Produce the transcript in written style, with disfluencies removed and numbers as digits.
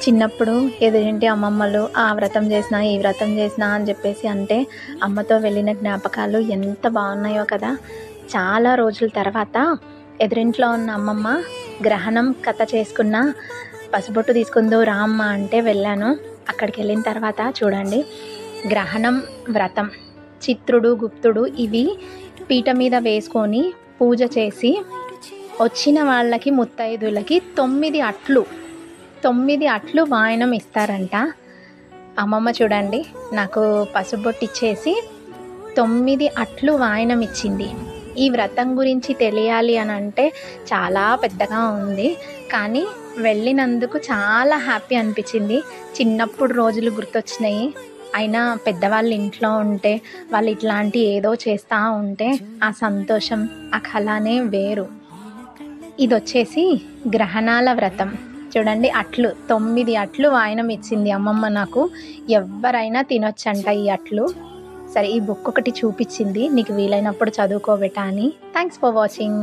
చిన్నప్పుడు ఎదురింటి అమ్మమ్మలు ఆ వ్రతం చేసినా ఈ వ్రతం చేసినా అని చెప్పేసి అంటే అమ్మతో వెళ్ళిన జ్ఞాపకాలు ఎంత బాగున్నాయో కదా. చాలా రోజుల తర్వాత ఎదురింట్లో ఉన్న అమ్మమ్మ గ్రహణం కథ చేసుకున్న పసుబొట్టు తీసుకుందో రామ్మ అంటే వెళ్ళాను. అక్కడికి వెళ్ళిన తర్వాత చూడండి, గ్రహణం వ్రతం చిత్రుడు గుప్తుడు ఇవి పీట మీద వేసుకొని పూజ చేసి వచ్చిన వాళ్ళకి ముత్తైదులకి 9 అట్లు వాయనం ఇస్తారంట. అమ్మమ్మ చూడండి నాకు పసుబొట్టు ఇచ్చేసి 9 అట్లు వాయనం ఇచ్చింది. ఈ వ్రతం గురించి తెలియాలి అని అంటే చాలా పెద్దగా ఉంది, కానీ వెళ్ళినందుకు చాలా హ్యాపీ అనిపించింది. చిన్నప్పుడు రోజులు గుర్తొచ్చినాయి. అయినా పెద్దవాళ్ళు ఇంట్లో ఉంటే వాళ్ళు ఇట్లాంటి ఏదో చేస్తూ ఉంటే ఆ సంతోషం ఆ కళనే వేరు. ఇది వచ్చేసి గ్రహణాల వ్రతం. చూడండి అట్లు 9 అట్లు వాయనం ఇచ్చింది అమ్మమ్మ నాకు. ఎవరైనా తినొచ్చంట ఈ అట్లు. సరే, ఈ బుక్ ఒకటి చూపించింది, నీకు వీలైనప్పుడు చదువుకోబెట్టా అని. Thanks for watching.